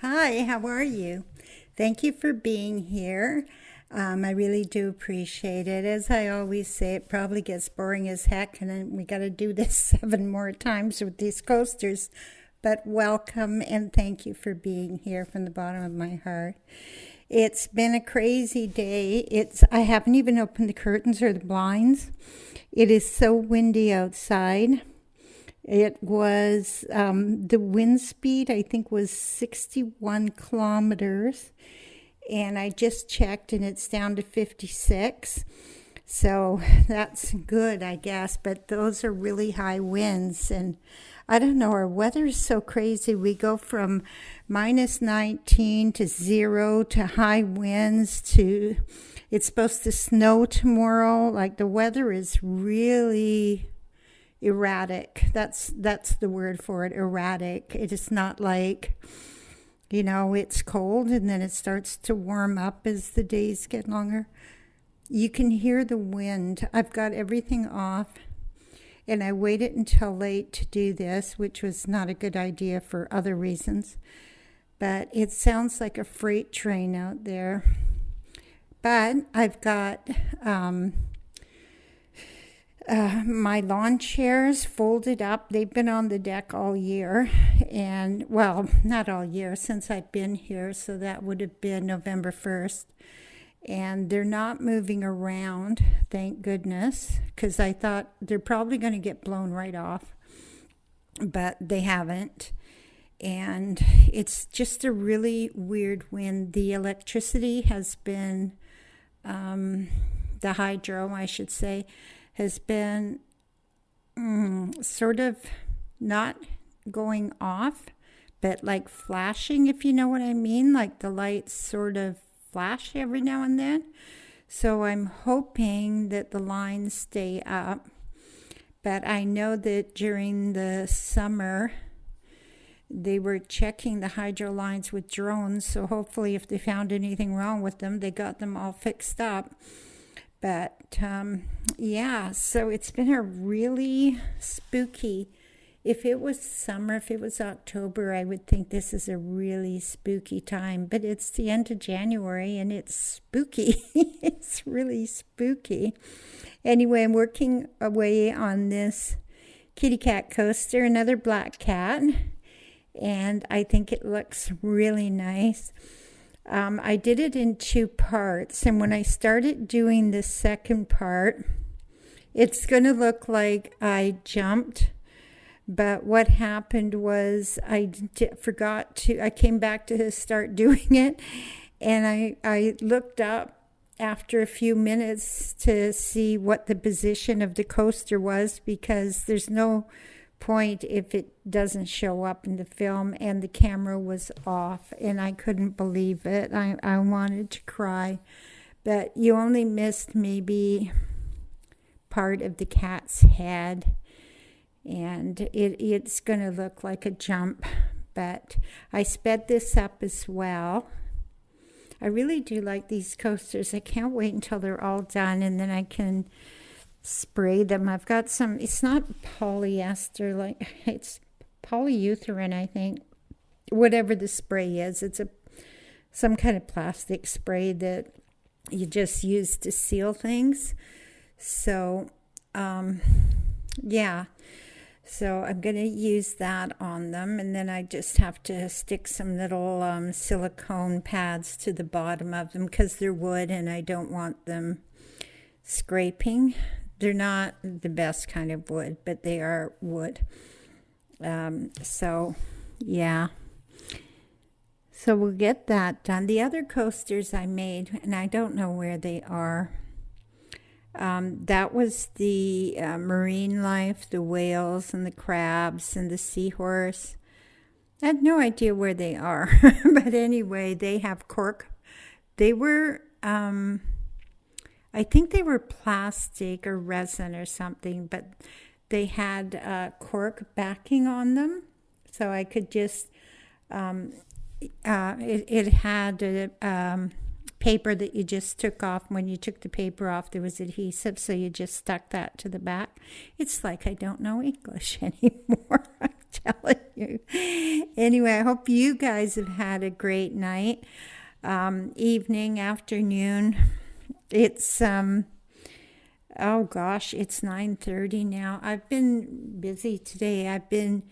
Hi, how are you? Thank you for being here. I really do appreciate it. As I always say, it probably gets boring as heck, and then we got to do this 7 more times with these coasters. But welcome and thank you for being here from the bottom of my heart. It's been a crazy day. I haven't even opened the curtains or the blinds. It is so windy outside. It was, the wind speed, I think, was 61 kilometers. And I just checked and it's down to 56. So that's good, I guess. But those are really high winds. And I don't know, our weather is so crazy. We go from minus 19 to 0 to high winds to it's supposed to snow tomorrow. Like the weather is really erratic. That's the word for it, erratic. It is not like, it's cold and then it starts to warm up as the days get longer. You can hear the wind. I've got everything off and I waited until late to do this, which was not a good idea for other reasons. But it sounds like a freight train out there. But I've got my lawn chairs folded up. They've been on the deck all year. And, well, not all year, since I've been here. So that would have been November 1st. And they're not moving around, thank goodness, because I thought they're probably going to get blown right off. But they haven't. And it's just a really weird wind. The electricity has been, the hydro, I should say, has been sort of not going off, but like flashing, if you know what I mean, like the lights sort of flash every now and then. So I'm hoping that the lines stay up. But I know that during the summer, they were checking the hydro lines with drones. So hopefully if they found anything wrong with them, they got them all fixed up. But, so it's been a really spooky, if it was summer, if it was October, I would think this is a really spooky time. But it's the end of January and it's spooky. It's really spooky. Anyway, I'm working away on this kitty cat coaster, another black cat. And I think it looks really nice. I did it in 2 parts, and when I started doing the second part, it's going to look like I jumped, but what happened was I came back to start doing it, and I looked up after a few minutes to see what the position of the coaster was, because there's no point if it doesn't show up in the film, and the camera was off and I couldn't believe it. I wanted to cry, but you only missed maybe part of the cat's head, and it's gonna look like a jump. But I sped this up as well. I really do like these coasters. I can't wait until they're all done and then I can spray them. I've got some, it's not polyester, like it's polyurethane, I think, whatever the spray is. It's some kind of plastic spray that you just use to seal things. So so I'm going to use that on them, and then I just have to stick some little silicone pads to the bottom of them because they're wood and I don't want them scraping. They're not the best kind of wood, but they are wood. So we'll get that done. The other coasters I made, and I don't know where they are. That was the marine life, the whales and the crabs and the seahorse. I had no idea where they are. But anyway, they have cork. They were... I think they were plastic or resin or something, but they had cork backing on them. So I could just, it had a paper that you just took off. When you took the paper off, there was adhesive, so you just stuck that to the back. It's like I don't know English anymore, I'm telling you. Anyway, I hope you guys have had a great night, evening, afternoon. It's oh gosh, it's 9:30 now. I've been busy today. I've been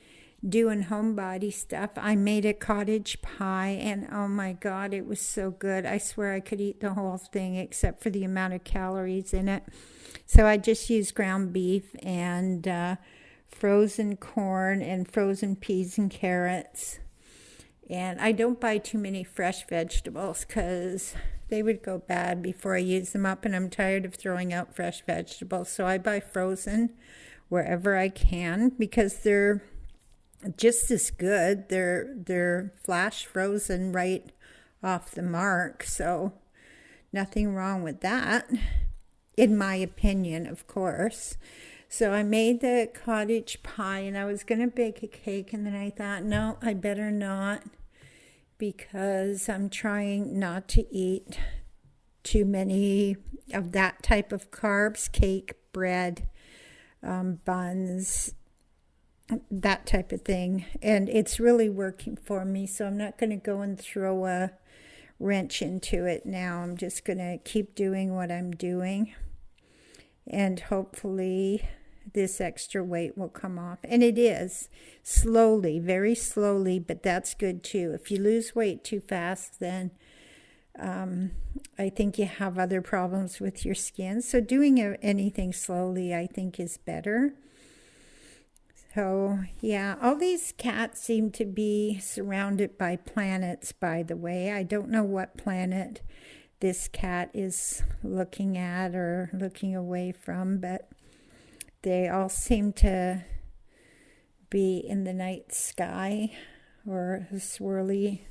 doing homebody stuff. I made a cottage pie, and oh my God, it was so good. I swear I could eat the whole thing except for the amount of calories in it. So I just used ground beef and frozen corn and frozen peas and carrots. And I don't buy too many fresh vegetables because they would go bad before I use them up, and I'm tired of throwing out fresh vegetables. So I buy frozen wherever I can because they're just as good. They're flash frozen right off the mark. So nothing wrong with that, in my opinion, of course. So I made the cottage pie, and I was going to bake a cake, and then I thought, no, I better not, because I'm trying not to eat too many of that type of carbs, cake, bread, buns, that type of thing. And it's really working for me, so I'm not going to go and throw a wrench into it now. I'm just going to keep doing what I'm doing, and hopefully this extra weight will come off. And it is slowly, very slowly, but that's good too. If you lose weight too fast, then I think you have other problems with your skin. So doing anything slowly, I think, is better. So yeah, all these cats seem to be surrounded by planets, by the way. I don't know what planet this cat is looking at or looking away from, but they all seem to be in the night sky or swirly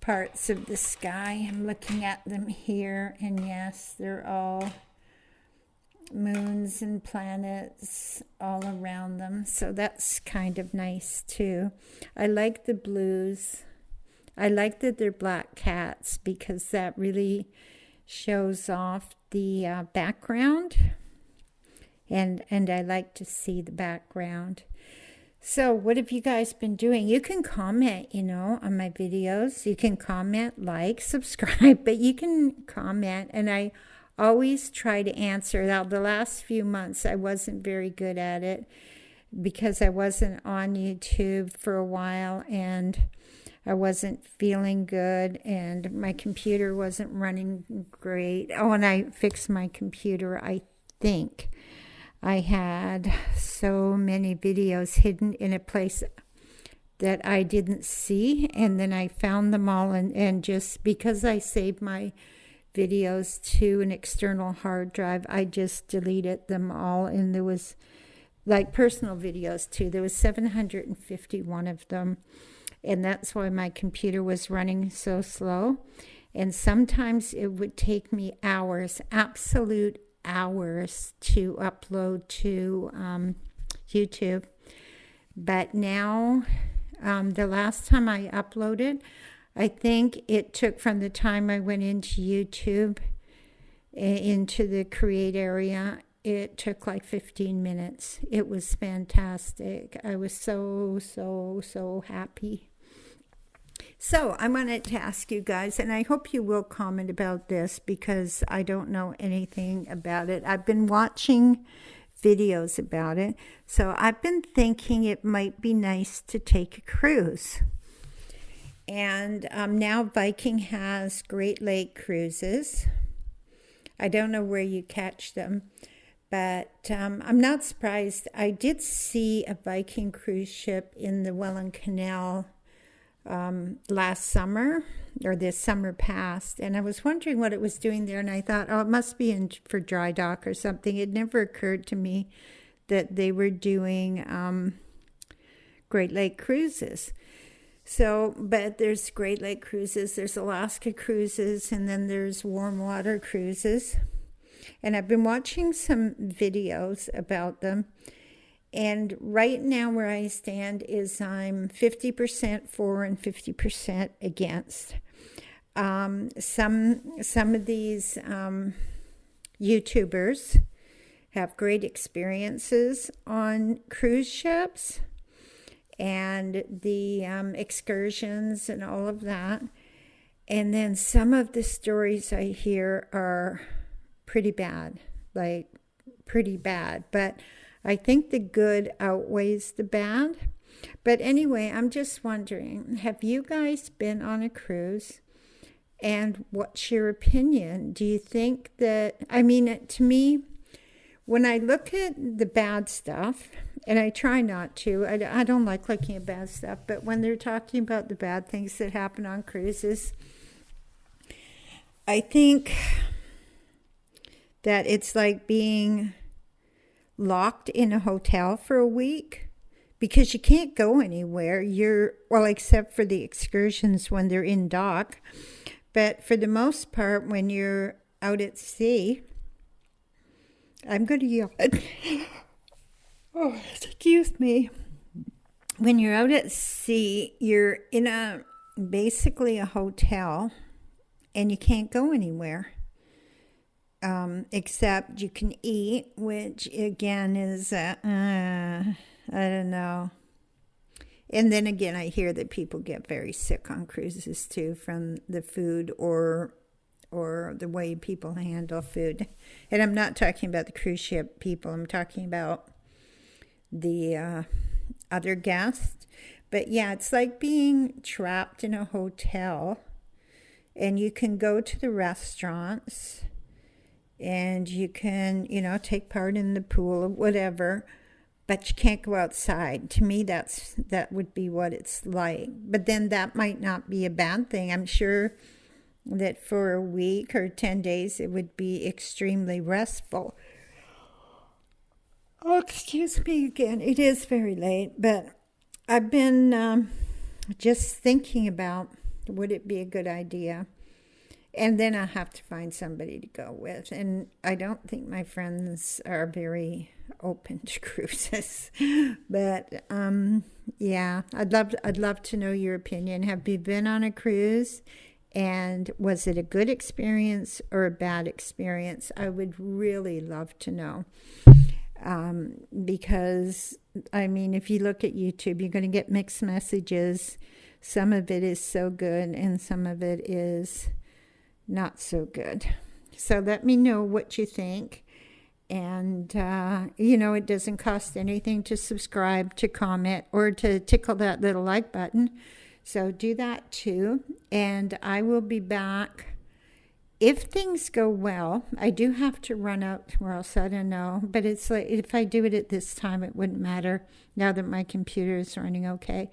parts of the sky. I'm looking at them here, and yes, they're all moons and planets all around them. So that's kind of nice too. I like the blues. I like that they're black cats because that really shows off the background. And I like to see the background. So what have you guys been doing? You can comment, on my videos. You can comment, like, subscribe, but you can comment. And I always try to answer. Now, the last few months, I wasn't very good at it because I wasn't on YouTube for a while, and I wasn't feeling good, and my computer wasn't running great. Oh, and I fixed my computer, I think. I had so many videos hidden in a place that I didn't see, and then I found them all, and just because I saved my videos to an external hard drive, I just deleted them all. And there was like personal videos too. There was 751 of them, and that's why my computer was running so slow. And sometimes it would take me hours, absolute hours, to upload to YouTube. But now, the last time I uploaded, I think it took from the time I went into YouTube, into the create area, it took like 15 minutes. It was fantastic. I was so happy. So I wanted to ask you guys, and I hope you will comment about this because I don't know anything about it. I've been watching videos about it. So I've been thinking it might be nice to take a cruise. And now Viking has Great Lake cruises. I don't know where you catch them, but I'm not surprised. I did see a Viking cruise ship in the Welland Canal last summer, or this summer past, and I was wondering what it was doing there, and I thought, oh, it must be in for dry dock or something. It never occurred to me that they were doing Great Lake cruises. So, but there's Great Lake cruises, there's Alaska cruises, and then there's warm water cruises. And I've been watching some videos about them. And right now where I stand is I'm 50% for and 50% against. Some of these YouTubers have great experiences on cruise ships. and the excursions and all of that. And then some of the stories I hear are pretty bad, like pretty bad. But I think the good outweighs the bad. But anyway, I'm just wondering, have you guys been on a cruise? And what's your opinion? Do you think that, I mean, to me, when I look at the bad stuff, and I try not to, I don't like looking at bad stuff, but when they're talking about the bad things that happen on cruises, I think that it's like being locked in a hotel for a week because you can't go anywhere. Well, except for the excursions when they're in dock. But for the most part, when you're out at sea, I'm going to yell. Oh, excuse me. When you're out at sea, you're in basically a hotel, and you can't go anywhere. Except you can eat, which again is, I don't know. And then again, I hear that people get very sick on cruises too from the food or the way people handle food. And I'm not talking about the cruise ship people. I'm talking about the other guests. But yeah, it's like being trapped in a hotel, and you can go to the restaurants and you can, take part in the pool or whatever, but you can't go outside. To me, that would be what it's like. But then that might not be a bad thing. I'm sure that for a week or 10 days, it would be extremely restful. Oh, excuse me again. It is very late, but I've been just thinking about, would it be a good idea? And then I have to find somebody to go with. And I don't think my friends are very open to cruises. But yeah, I'd love to know your opinion. Have you been on a cruise? And was it a good experience or a bad experience? I would really love to know. Because, I mean, if you look at YouTube, you're going to get mixed messages. Some of it is so good and some of it is not so good. So let me know what you think. And, it doesn't cost anything to subscribe, to comment, or to tickle that little like button. So do that too. And I will be back. If things go well, I do have to run out or else I don't know. But it's like, if I do it at this time, it wouldn't matter now that my computer is running okay.